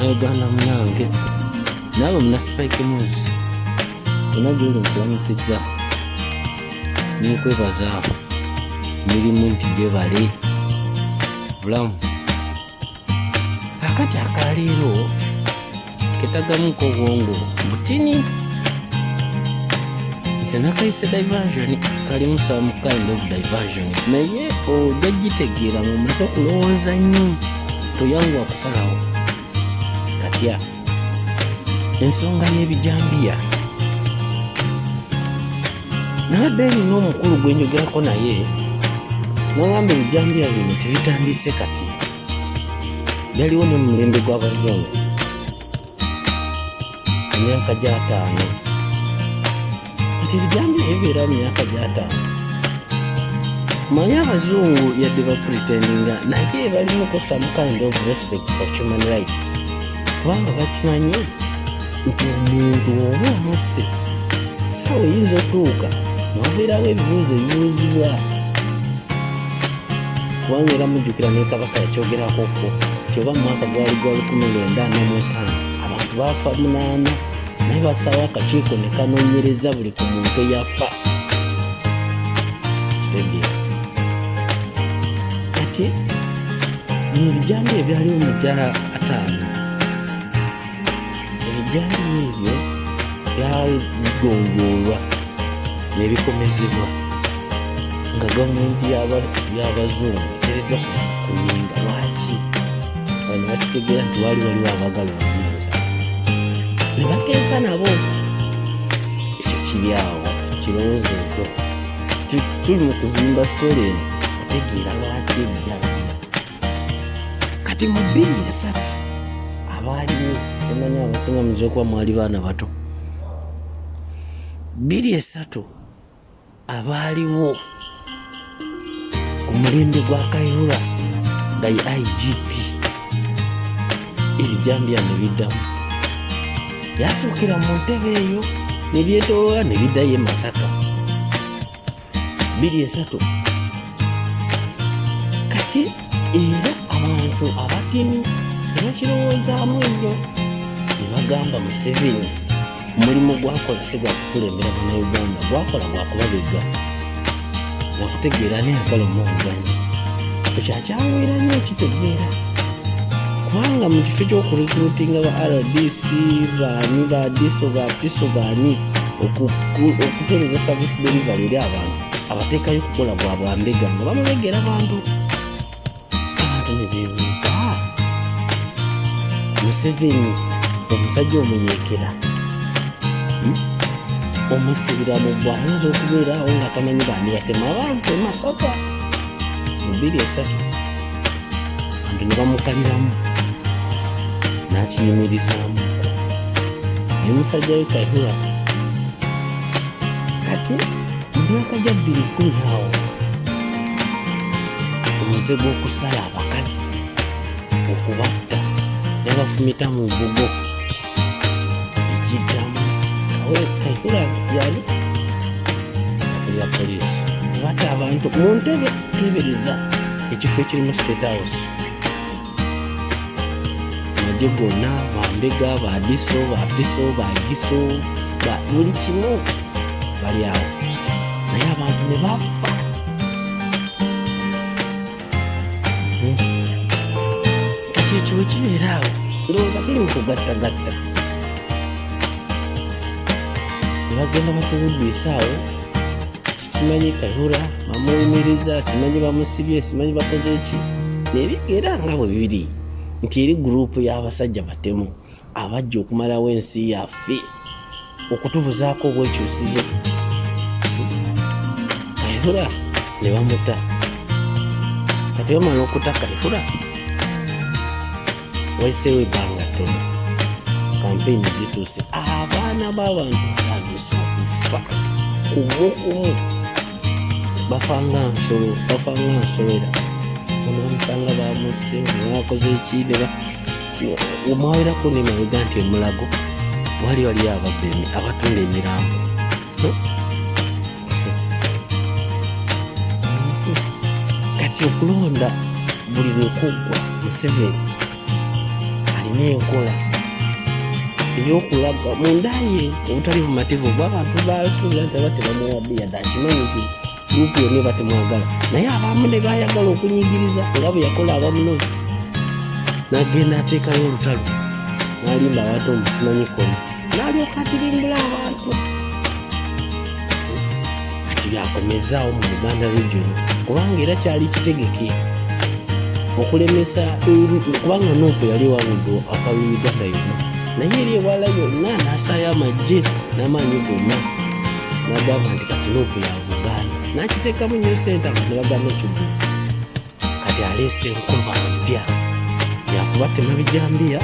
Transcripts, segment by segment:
Uganda munange nabo muna Spike News unagenda okulamusizza n'okwebaza mirimu nti gyebale bulamu akati akaleero ketagamuko obwongo butini nze nakayise diversion kalimu some kind of diversion naye ojja gitegeera mumaze okulowooza nnyo toyanguwa kusalawo katya ensonga y'ebijambiya nabadde nina omukulu gwe njogerako naye nagamba ebijambiya bino tebitandise kati byaliwo ne mu mulembe gw'abazungu emyaka gy'ataano kati ebijambiya bibeera mu myaka gy'ataano manyi abazungu yadde bapretendinga naye balimuko some kind of respect for human rights kubanga bakimanyi nti omuntu oba omusse sawa oyinza otuuka nobeerawo ebibuuzo ebibuuzibwa kubanga era mujjukira ne kabaka yakyogerakoko kyoba mu mwaka gwali gwa 1945 abantu baafa 8 naye basawo akakiiko ne kanoonyereza buli ku muntu eyafa kitegeera kati ebijambiya ebyaliwo mu gyala 5 ebijambiya ebyo byagongoolwa nebikomezebwa nga gavumenti y'abazungu teredwa kunyinga lwaki bano bakitegeera nti wali waliwo abagala obuyinza ne bakeesa nabo ekyo kiri awo kirowoozeeko tuli mu kuzimba sitole eno ategeera lwaki ebijambiya kati mu 2003 abaaliwo temanyi abasinga muzira okuba mwali baana bato 2003 abaaliwo omulembe gwa Kayihura nga ye IGP ebijambiya ne biddamu yasuukira mu ntebe eyo ne byetoloola ne biddayo e Masaka 2003 kati era abantu abatini ne bakirowoozaamu ennyo ne bagamba Museveni omulimu gwakola si gwa kukulembera Bannayuganda gwakola gwa kubabega nakutegeera neyagala omuvuganya ekyakyawera nnyo ekitegeera kubanga mu kifo ky'okurekrutinga ba RDC baani ba diso ba piso baani okutereza service delivery eri abantu abateekayo kukola bwa bwambega nga bamubegera abantu ne beebuuza Museveni omusajja omunyeekera omusibira mu bwa ayinza okubeerawo nga tamanyi baani yatema abantu e Masaka mu 2003 abantu ne bamukaliramu n'akiyimirizaamu ne musajja we Kayihura kati mu myaka gya 2010 awo omuze gw'okusala abakazi okubatta ne bafumita mu mbugo ekiddamu Kayihura yali ya poliisi batta abantu mu ntebe tebereza ekifo ekirimu State House amagye gonna bambega badiso bapiso bagiso buli kimu bali awo naye abantu ne bafa kati ekyo wekibeera awo ndowooza tuli mu kugattagatta nebagenda batubudwisa awo simanyi Kayihura bamuyimiriza simanyi bamusibye simanyi bakoze ki nebigera nga bwe biri nti eri gurupu y'abasajja batemu abajja okumalawo ensi yaffe okutubuzaako obwekyusizo Kayihura ne bamuta kati bamala okuta Kayihura waiseewo ebbanga ttono kampeyini zituuse abaana b'abantu batandise okufa kumukumu bafanga nsolera ono bamusanga bamuse nabakoze ekindi omwawerako nemabega nti emulago wali ababemi abatunda emirambo kati okulonda buli lwekuggwa Museveni alina enkola ey'okulaga munda ye obutali bumativu bw'abantu basuubira nti aba tebamuwa bbiya dakimanyi nti gurupu yonna eba temwagala, naye abamu ne bayagala okunyigiriza nga bwe yakola abamunozi. N'agenda ateekayo olutalo n'alimba abantu omusimanyi kona n'alyoka atirimbula abantu. Kati byakomezaawo mu Buganda region kubanga era kyali kitegeke okulemesa, kubanga Nuupu yali ewangudde akalulu Uganda yonna, naye eri ewala yonna n'asaayo amagye n'amaanyi gonna n'agamba nti kati Nuupu ya Buganda, n'akiteekamu nnyo sente abantu ne bagamba ekigulu. Kati aleese enkuba mpya yakubatema bijambiya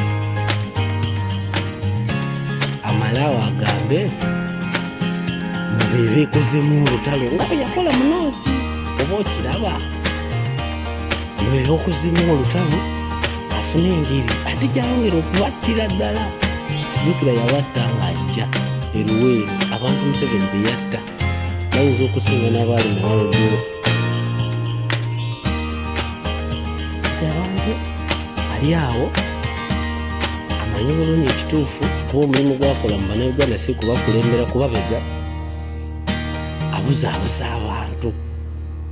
amalawo agambe mubeebeekozemu olutalo nga bwe yakola munoozi. Oba okiraba mubeebeekozemu olutalo afune engeri ate gyayongera okubattira ddala. Jjukira yabatta ng'ajja eruweero abantu Museveni be yatta bayinza okusinga n'abaali nabalodero. Abantu ali awo amanyi bulungi ekituufu kuba omulimu gwakola mu Bannayuganda si kubakulembera kubabega, abuzaabuza abantu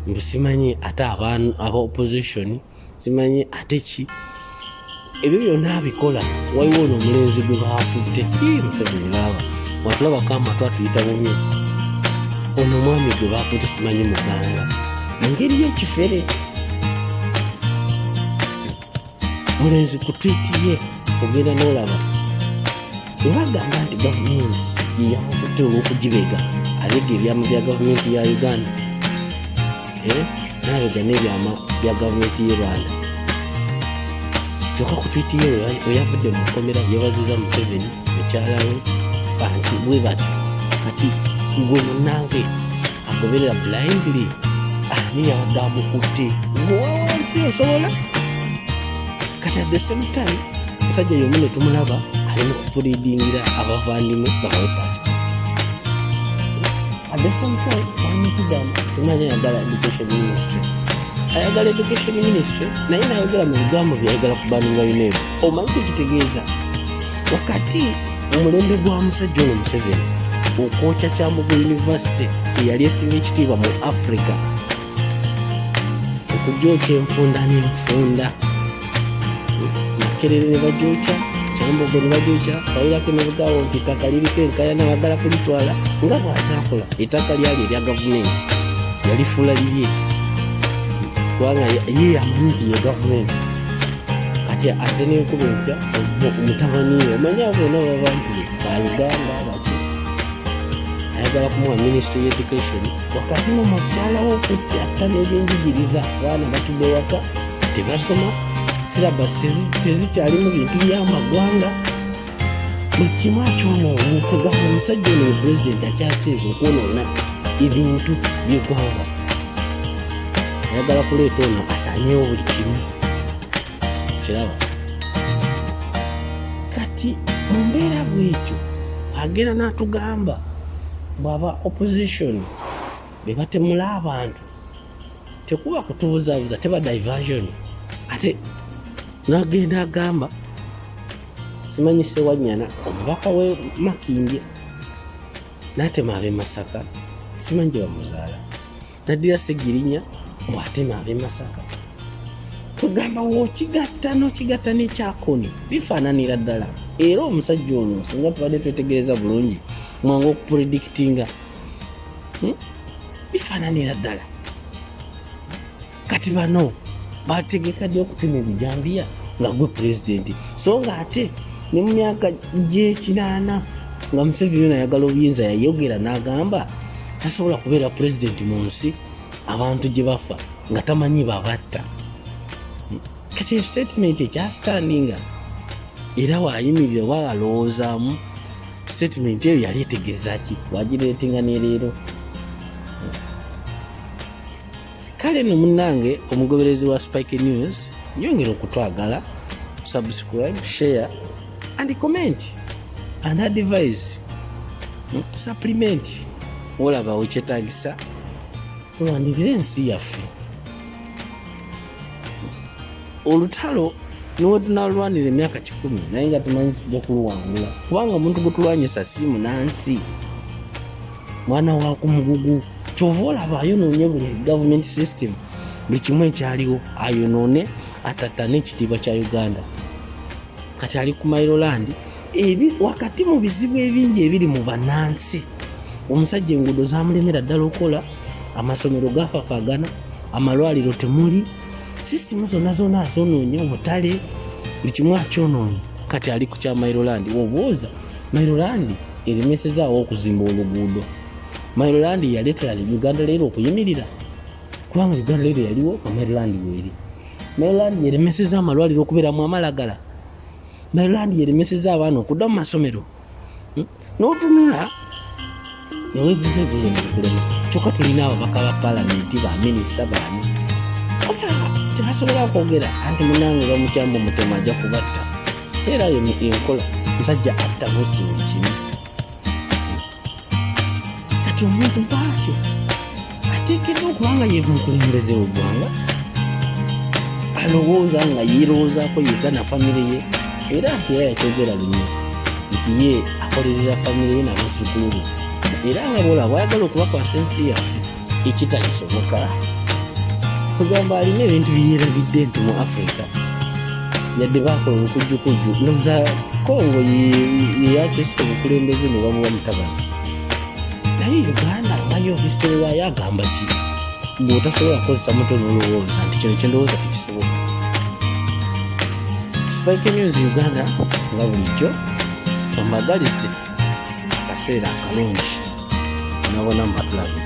mbu simanyi ate aba opposition simanyi ate ki. Ebyo byonna abikola waliwo n'omulenzi gwe baafudde. Museveni laba watulabako amatu atuyita bumye. Ono omwami gwe baafudde simanyi muganga mu ngeri y'ekifere. Mulenzi ku twiti ye ogenda n'olaba webagamba nti gavumenti yeyamukutte olw'okugibega abega ebyamu bya gavumenti ya Uganda n'abega n'ebyama bya gavumenti y'e Rwanda. Kyokka ku twiti ye weyavudde mu nkomera yeebaziza Museveni mukyala we anti bwe batyo kati gwe munnange agoberera blindly ani yabadde amukutte wansi osobola. Kati at the same time musajja y'omu ne tumulaba ali mu kufuliidingira abavandimu babawe passport. At the same time bamutugamba simanyi ayagala education ministry, ayagala education ministry naye nayogera mu bigambo byayagala kubaninga UNEB. Omanyi tekitegeeza wakati omulembe gwa musajja ono Museveni okwokya Kyambogo University eyali esinga ekitiibwa mu Africa, okugyokya enfunda n'enfunda, Makerere ne bagyokya, Kyambogo ne bagyokya, bawulako ne bugaawo nti ettaka liriko enkaya n'abagala kulitwala nga bw'ataakola. Ettaka lyali erya gavumenti yalifuula lirye kubanga ye amanyi nti ye gavumenti. Kati ate n'enkuba empya omutabani we omanyi abo bonna baba nti ba Uganda baki ayagala kumuwa ministry y'education wakati n'omukyala we okutyatta n'ebyenjigiriza. Abaana batudde waka tebasoma, silabasi tezikyalimu bintu by'amagwanga. Buli kimu akyonooneeka. Omusajja ono ye pulezidenti akyasinze okwonoona ebintu by'eggwanga. Ayagala kuleeta ono asaanyeewo buli kimu. Kiraba kati mu mbeera bw'ekyo agenda n'atugamba bw'aba opposition be batemula abantu tekuba kutubuzaabuza, teba diversion. Ate n'agenda agamba simanyi Ssewanyana omubaka we Makindye n'atema ab'e Masaka simanyi gye bamuzaala, n'addira Ssegirinya bw'atema ab'e Masaka. Tugamba w'okigatta n'okigatta n'ekyakoni bifaananira ddala. Era omusajja ono singa tubadde twetegereza bulungi mwangu okupredictinga bifaananira ddala. Kati bano bategeka ddi okutema ebijambiya nga gwe pulezidenti, so nga ate ne mu myaka gy'ekinaana nga Museveni ono ayagala obuyinza yayogera n'agamba tasobola kubeera pulezidenti mu nsi abantu gye bafa nga tamanyi babatta. Kati statement ekyasitandinga era wayimirira walowoozaamu statement eyo yali etegeeza ki, wagireetinga ne leero. Kale no munnange omugoberezi wa Spike News nyongera okutwagala, subscribe, share and comment and advise, supplement olaba wekyetaagisa tulwanirire ensi yaffe. Olutalo niwe tunalwanira emyaka 10 naye nga tumanyi tujja kuluwangula kubanga omuntu gwe tulwanyisa si munansi mwana wa kumugugu. Kyova olaba ayonoonye buli government system, buli kimu ekyaliwo ayonoone atatta n'ekitiibwa kya Uganda. Kati ali ku Mailoland wakati mu bizibu ebingi ebiri mu bannansi. Omusajja enguudo zamulemera ddala okola, amasomero gafaafagana, amalwaliro temuli, sisitimu zonna azonoonye, obutale buli kimu akyonoonye. Kati ali ku kya Mailoland. Wobuuza Mailoland eremesezaawo okuzimba oluguudo. Mailoland yaleetera Uganda leero okuyimirira kubanga Uganda leero yaliwo Mailoland weeri. Mailoland yeremeseza amalwaliro okubeeramu amalagala. Mailoland yeremeseza abaana okudda mu masomero. N'otunula neweebuuza ebikulema kyokka tulina ababaka ba paalamenti ba minisita baani tebasobola kwogera anti munange bamukyamba omutema ajja kubatta. Era yo enkola musajja atta musimu kimu. Kati omuntu mpaakyo ateekeddwa okubanga yeemukulembeze w'eggwanga, alowooza nga yeerowoozaako yega na famire ye, era nti era yakyogera lumu nti ye akolerera famire ye n'abazzukulu be, era nga bw'olaba bw'ayagala okubakwasa ensi yaffe ekitalisoboka. Kugamba alina ebintu byerabidde nti mu Africa yadde baakola olukujjukujju noza Kongo yeyakyesita obukulembeze ne bamuwa mutabani. Naye Uganda ngayo history waayo agamba ki? Bw'otasobola kukozesa muto n'olowooza nti kino kye ndowooza tekisoboka. Spike News Uganda nga bulijjo amagalize akaseera akalungi nabona mu matulabi.